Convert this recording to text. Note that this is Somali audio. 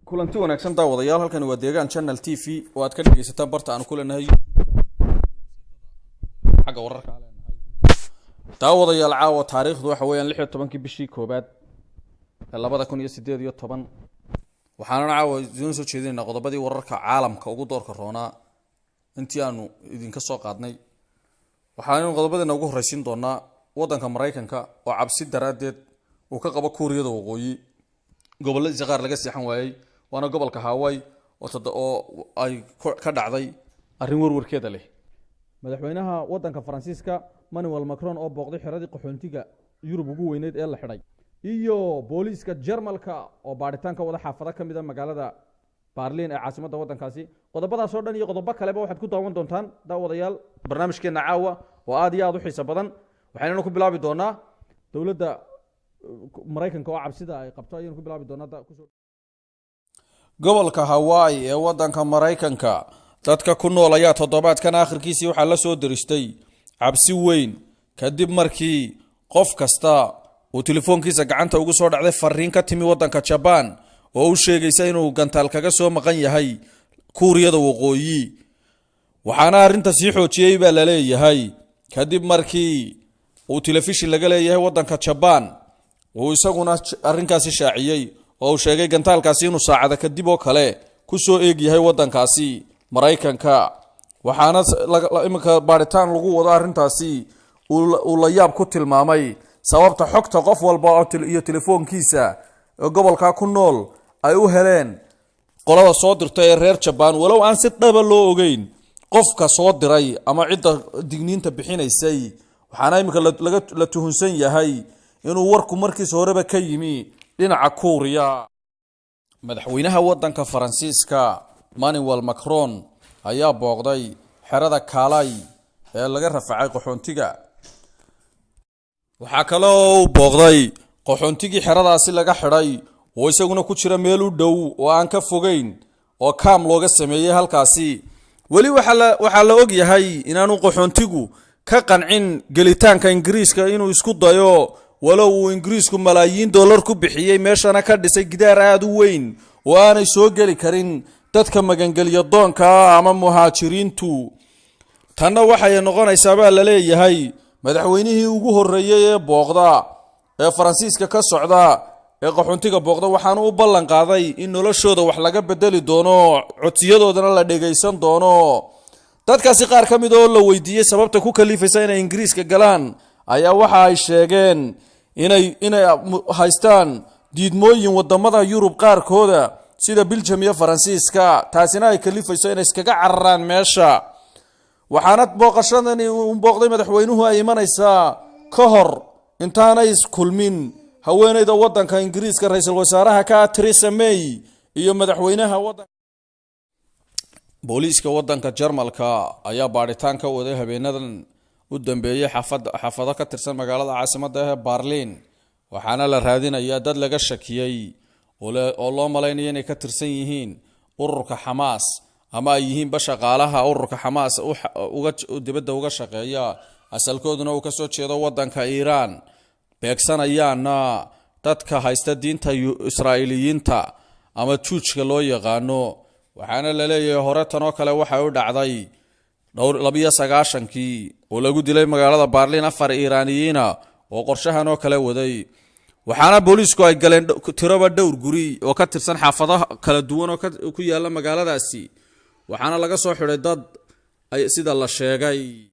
kulanti wanaagsan daawadayaal halkan waa deegaan channel TV oo aad ka dhageysataan barta aan ku leenahay xagga wararka leenahay daawadayaal caawa taariikhdu waxa weeyaan 16 bishii koobaad 2018 waxaana caawa idin soo jeedinaa qodobadii wararka caalamka ugu doorka roona intii aanu idinka soo qaadnay waxaanu qodobadana ugu horeysin doonaa wadanka Mareykanka oo cabsi daraadeed uu ka qabo Kuuriyada Waqooyi gobolada qaar laga seexan waayay waana gobolka Hawaii oo ay ka dhacday arrin warwarkeeda leh madaxweynaha wadanka Faransiiska Emmanuel Macron oo booqday xiradii qaxoontiga Yurub ugu weyneed ee la xidhay iyo booliiska Jarmalka oo baaritaanka wada xaafada kamid ah magaalada Berlin ee caasimadda wadankaasi qodobadaas oo dhan iyo qodobo kaleba waxaad ku daawan doontaan daawadayaal barnaamijkeena caawa oo aad iyo aad u xiiso badan waxayna ku bilaabi doonaa dawladda Mareykanka oo cabsida ay qabto ayaan ku bilaabi doonaa gobolka Hawaii ee wadanka Mareykanka dadka ku nool ayaa toddobaadkan aakhirkiisii waxa la soo diristay cabsi weyn kadib markii qof kasta uu telefoonkiisa gacanta ugu soo dhacday fariin ka timi wadanka Japan oo uu sheegaysa inuu gantaal kaga soo maqan yahay Kuuriyada Waqooyi waxaana arrinta sii xoojiyay baa la leeyahay kadib markii uu telefishin laga leeyahay wadanka Japan oo isaguna arrinkaasi shaaciyay oo sheegay gantaalkaasi inuu saacada kadib oo kale ku soo eegyahay wadankaasi Mareykanka waxaana imika baaritaan lagu wado arrintaasi uu la yaab ku tilmaamay sababta xogta qof walba iyo telefoonkiisa oo gobolka ku nool ay u heleen qolada soo dirtay ee reer Japan walow aan si dhaba loo ogeyn qofka soo diray ama cidda digniinta bixinaysay waxaana imika la tuhunsan yahay inuu warku markiis horeba ka yimi dhinaca Kuuriya madaxweynaha wadanka Faransiiska Emmanuel Macron ayaa booqday xerada Calais ee laga rafacay qaxoontiga waxa kale oo booqday qaxoontigii xeradaasi laga xidhay oo isaguna ku jira meel u dhow oo aan ka fogeyn oo kaam looga sameeyay halkaasi wali waxa la og yahay inaanu qaxoontigu ka qancin gelitaanka Ingiriiska inuu isku dayo walow uu Ingiriisku malaayiin dollar ku bixiyay meeshana ka dhisay gidaar aad u weyn oo aanay soo gali karin dadka magangeliyo doonka ama muhaajiriintu tanna waxay noqonaysaa baa la leeyahay madaxweynihii ugu horeeyay ee booqda ee Faransiiska ka socda ee qaxoontiga booqda waxaanu u ballan qaaday in noloshooda wax laga bedeli doono codsiyadoodana la dhageysan doono dadkaasi qaar kamid oo la weydiiyay sababta ku kalifaysa inay Ingiriiska galaan ayaa waxa ay sheegeen inay haystaan diidmooyin wadamada Yurub qaarkooda sida Belgium iyo Faransiiska taasina ay kalifayso inay iskaga cararaan meesha waxaana booqashadani uu booqday madaxweynuhu ay imanaysaa ka hor intaanay kulmin haweeneyda wadanka Ingiriiska ra'iisul wasaaraha ka Theresa May iyo madaxweynaha wadanka booliiska wadanka Jarmalka ayaa baaritaan ka waday habeenadan u dambeeyay xaafado ka tirsan magaalada caasimadda ee Berlin waxaana la raadinayaa dad laga shakiyay oo loo maleynaya inay ka tirsan yihiin ururka Hamas ama ay yihiin shaqaalaha ururka Hamas uga dibadda uga shaqeeya asalkooduna uu ka soo jeedo wadanka Iran beegsanayaana dadka haysta diinta Israa'iiliyiinta ama Juujka loo yaqaano waxaana la leeyahay hore tan oo kale waxa uu dhacday 29kii oo lagu dilay magaalada Berlin 4 Iiraaniyiina oo qorshahan oo kale waday waxaana booliisku ay galeen tiraba dhowr guri oo ka tirsan xaafadaha kala duwan oo ku yaala magaaladaasi waxaana laga soo xiray dad sida la sheegay